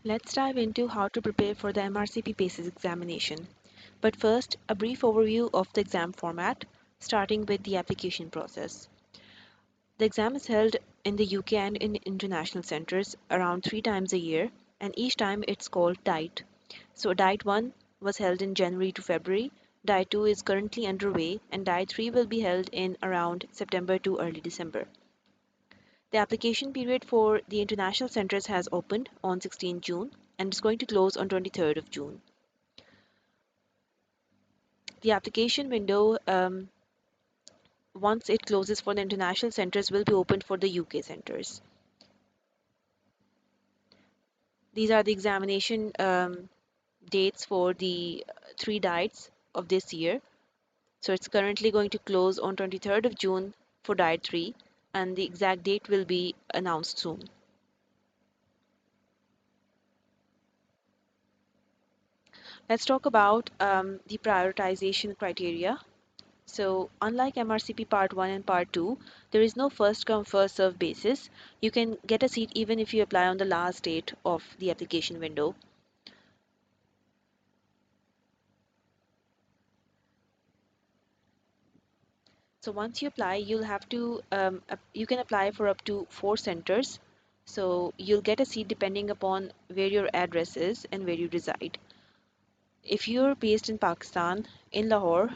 Let's dive into how to prepare for the MRCP PACES examination. But first, a brief overview of the exam format, starting with the application process. The exam is held in the UK and in international centers around 3 times a year, and each time it's called DIET. So, DIET 1 was held in January to February, DIET 2 is currently underway, and DIET 3 will be held in around September to early December. The application period for the international centers has opened on 16 June and is going to close on 23rd of June. The application window, once it closes for the international centers, will be opened for the UK centers. These are the examination dates for the three diets of this year. So it's currently going to close on 23rd of June for diet 3, and the exact date will be announced soon. Let's talk about the prioritization criteria. So, unlike MRCP Part 1 and Part 2, there is no first come first serve basis. You can get a seat even if you apply on the last date of the application window. So once you apply, you'll have to you can apply for up to 4 centers. So you'll get a seat depending upon where your address is and where you reside. If you're based in Pakistan, in Lahore,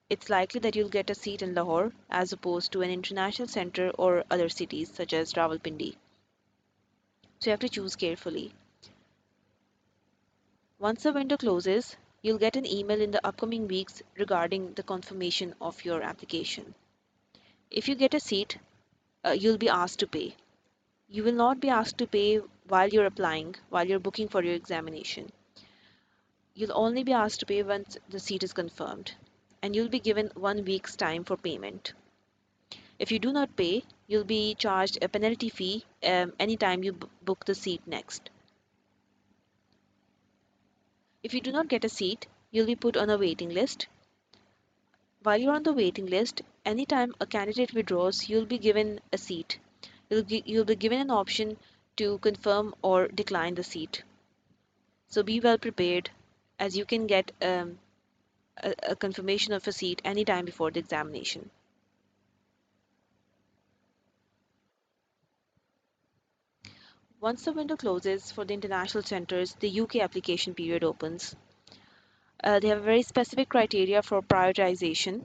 it's likely that you'll get a seat in Lahore as opposed to an international center or other cities such as Rawalpindi. So you have to choose carefully. Once the window closes, you'll get an email in the upcoming weeks regarding the confirmation of your application. If you get a seat, you'll be asked to pay. You will not be asked to pay while you're applying, while you're booking for your examination. You'll only be asked to pay once the seat is confirmed, and you'll be given 1 week's time for payment. If you do not pay, you'll be charged a penalty fee anytime you book the seat next. If you do not get a seat, you'll be put on a waiting list. While you're on the waiting list, anytime a candidate withdraws, you'll be given a seat. You'll be given an option to confirm or decline the seat. So be well prepared, as you can get a confirmation of a seat anytime before the examination. Once the window closes for the international centers, the UK application period opens. They have a very specific criteria for prioritization.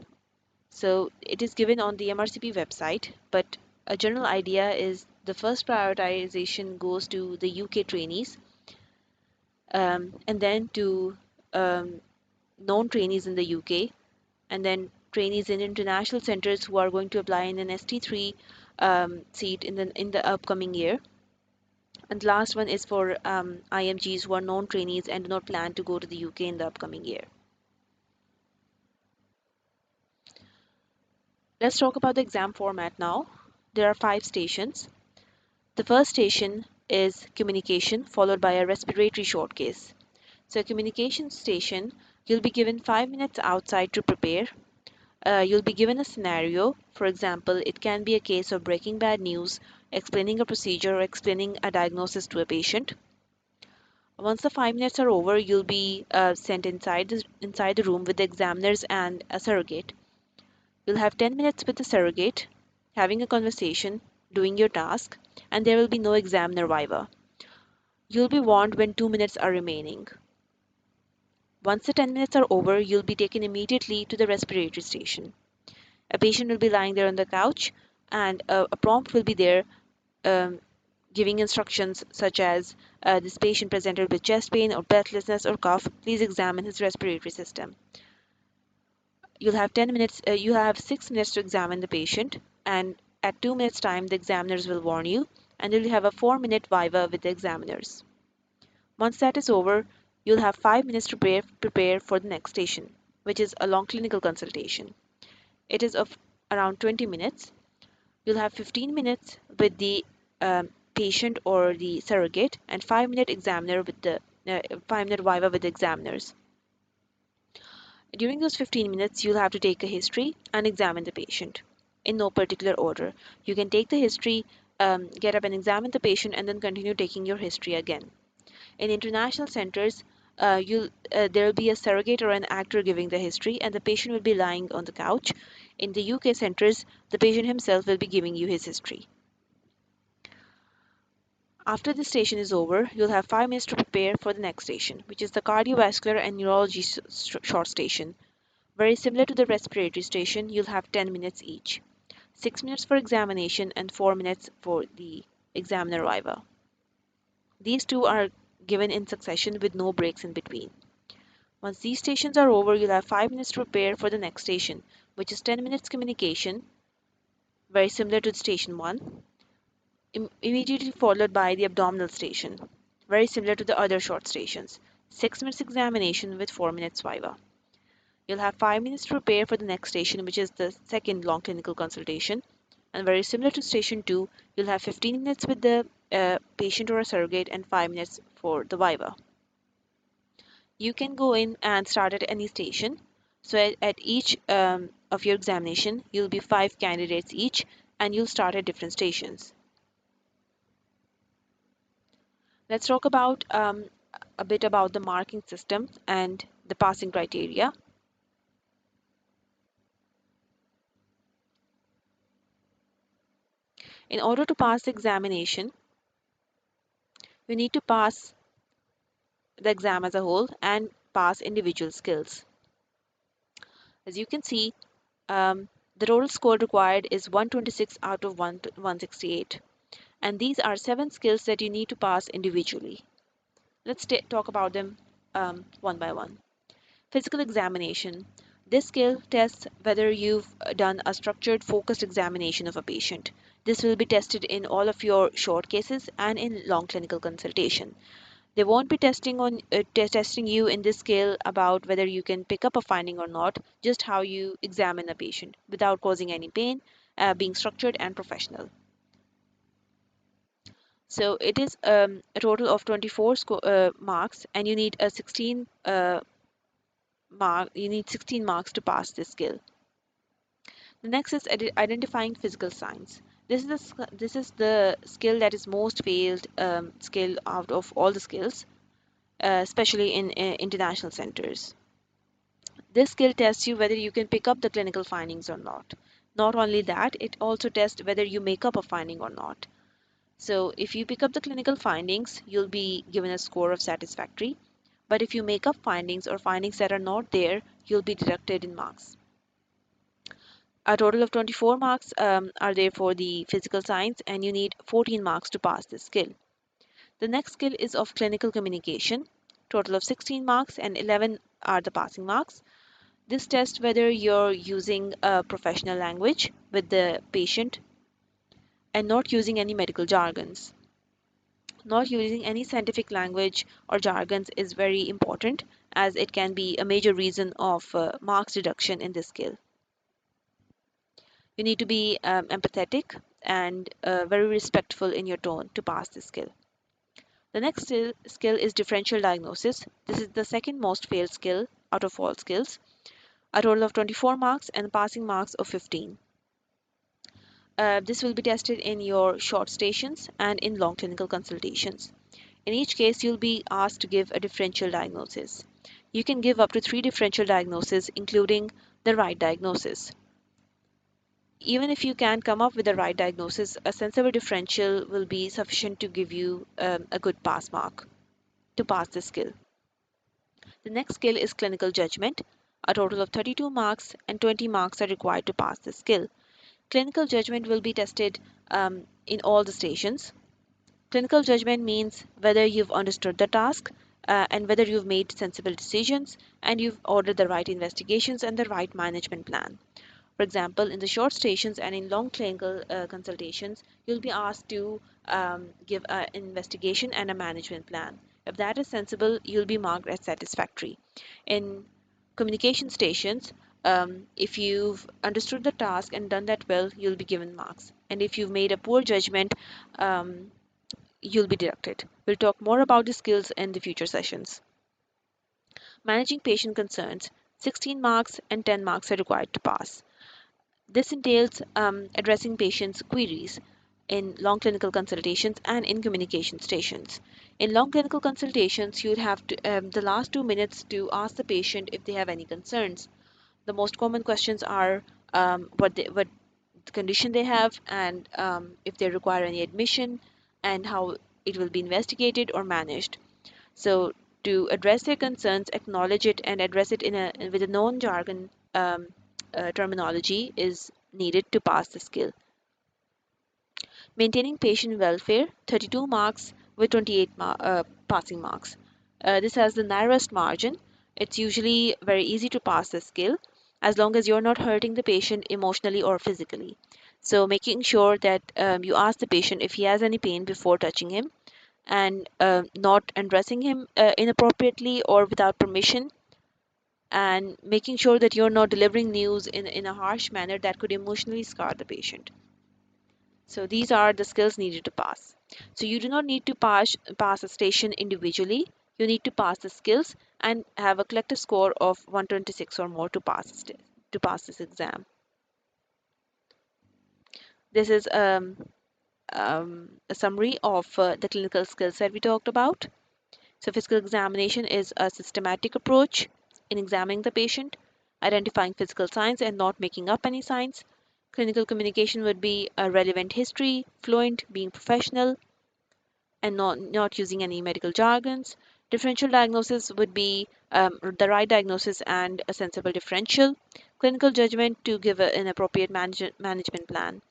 So it is given on the MRCP website, but a general idea is the first prioritization goes to the UK trainees, and then to known trainees in the UK, and then trainees in international centers who are going to apply in an ST3 seat in the upcoming year. And the last one is for IMGs who are known trainees and do not plan to go to the UK in the upcoming year. Let's talk about the exam format now. There are 5 stations. The first station is communication, followed by a respiratory showcase. So, a communication station, you'll be given 5 minutes outside to prepare. You'll be given a scenario. For example, it can be a case of breaking bad news, explaining a procedure, or explaining a diagnosis to a patient. Once the 5 minutes are over, you'll be sent inside the room with the examiners and a surrogate. You'll have 10 minutes with the surrogate, having a conversation, doing your task, and there will be no examiner viva. You'll be warned when 2 minutes are remaining. Once the 10 minutes are over, you'll be taken immediately to the respiratory station. A patient will be lying there on the couch, and a prompt will be there um, giving instructions such as this patient presented with chest pain or breathlessness or cough. Please examine his respiratory system. You'll have 10 minutes, you have 6 minutes to examine the patient, and at 2 minutes' time, the examiners will warn you, and you'll have a 4-minute viva with the examiners. Once that is over, you'll have 5 minutes to prepare for the next station, which is a long clinical consultation. It is of around 20 minutes. You'll have 15 minutes with the patient or the surrogate, and 5-minute examiner with the 5-minute viva with the examiners. During those 15 minutes, you'll have to take a history and examine the patient in no particular order. You can take the history, get up and examine the patient, and then continue taking your history again. In international centers, there will be a surrogate or an actor giving the history, and the patient will be lying on the couch. In the UK centers, the patient himself will be giving you his history. After this station is over, you'll have 5 minutes to prepare for the next station, which is the cardiovascular and neurology short station. Very similar to the respiratory station, you'll have 10 minutes each. 6 minutes for examination and 4 minutes for the examiner viva. These two are given in succession with no breaks in between. Once these stations are over, you'll have 5 minutes to prepare for the next station, which is 10 minutes communication, very similar to station 1, immediately followed by the abdominal station, very similar to the other short stations. 6 minutes examination with 4 minutes viva. You'll have 5 minutes to prepare for the next station, which is the second long clinical consultation. And very similar to station 2, you'll have 15 minutes with the patient or a surrogate and 5 minutes for the viva. You can go in and start at any station. So at each of your examination, you'll be 5 candidates each, and you'll start at different stations. Let's talk about a bit about the marking system and the passing criteria. In order to pass the examination, you need to pass the exam as a whole and pass individual skills. As you can see, the total score required is 126 out of 168. And these are 7 skills that you need to pass individually. Let's talk about them one by one. Physical examination. This skill tests whether you've done a structured, focused examination of a patient. This will be tested in all of your short cases and in long clinical consultation. They won't be testing you in this scale about whether you can pick up a finding or not, just how you examine a patient without causing any pain, being structured and professional. So it is a total of 24 marks, and you need a 16 marks to pass this skill. The next is identifying physical signs. This is the skill that is most failed skill out of all the skills, especially in international centers. This skill tests you whether you can pick up the clinical findings or not. Not only that, it also tests whether you make up a finding or not. So if you pick up the clinical findings, you'll be given a score of satisfactory. But if you make up findings or findings that are not there, you'll be deducted in marks. A total of 24 marks are there for the physical science, and you need 14 marks to pass this skill. The next skill is of clinical communication. Total of 16 marks and 11 are the passing marks. This tests whether you're using a professional language with the patient and not using any medical jargons. Not using any scientific language or jargons is very important, as it can be a major reason of marks deduction in this skill. You need to be empathetic and very respectful in your tone to pass this skill. The next skill is differential diagnosis. This is the second most failed skill out of all skills. A total of 24 marks and passing marks of 15. This will be tested in your short stations and in long clinical consultations. In each case, you'll be asked to give a differential diagnosis. You can give up to 3 differential diagnoses, including the right diagnosis. Even if you can't come up with the right diagnosis, a sensible differential will be sufficient to give you a good pass mark to pass this skill. The next skill is clinical judgment. A total of 32 marks and 20 marks are required to pass this skill. Clinical judgment will be tested in all the stations. Clinical judgment means whether you've understood the task and whether you've made sensible decisions and you've ordered the right investigations and the right management plan. For example, in the short stations and in long clinical consultations, you'll be asked to give an investigation and a management plan. If that is sensible, you'll be marked as satisfactory. In communication stations, if you've understood the task and done that well, you'll be given marks. And if you've made a poor judgment, you'll be deducted. We'll talk more about the skills in the future sessions. Managing patient concerns, 16 marks and 10 marks are required to pass. This entails addressing patients' queries. in long clinical consultations and in communication stations. In long clinical consultations, you'd have to the last 2 minutes to ask the patient if they have any concerns. The most common questions are what condition they have, and if they require any admission, and how it will be investigated or managed. So to address their concerns, acknowledge it, and address it in a with a non-jargon terminology is needed to pass the skill. Maintaining patient welfare, 32 marks with 28 passing marks. This has the narrowest margin. It's usually very easy to pass the skill as long as you're not hurting the patient emotionally or physically. So making sure that you ask the patient if he has any pain before touching him, and not undressing him inappropriately or without permission, and making sure that you're not delivering news in a harsh manner that could emotionally scar the patient. So these are the skills needed to pass. So you do not need to pass a station individually. You need to pass the skills and have a collective score of 126 or more to pass this exam. This is a summary of the clinical skills that we talked about. So physical examination is a systematic approach in examining the patient, identifying physical signs and not making up any signs. Clinical communication would be a relevant history, fluent, being professional, and not using any medical jargons. Differential diagnosis would be the right diagnosis and a sensible differential. Clinical judgment to give an appropriate management plan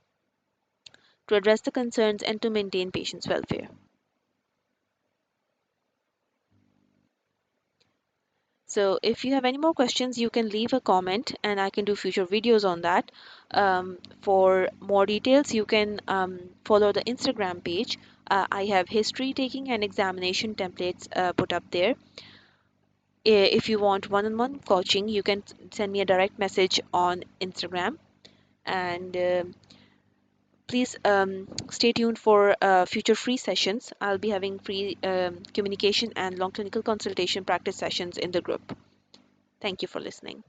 to address the concerns and to maintain patients' welfare. So if you have any more questions, you can leave a comment and I can do future videos on that. For more details, you can follow the Instagram page. I have history taking and examination templates put up there. If you want one-on-one coaching, you can send me a direct message on Instagram. And please stay tuned for future free sessions. I'll be having free communication and long clinical consultation practice sessions in the group. Thank you for listening.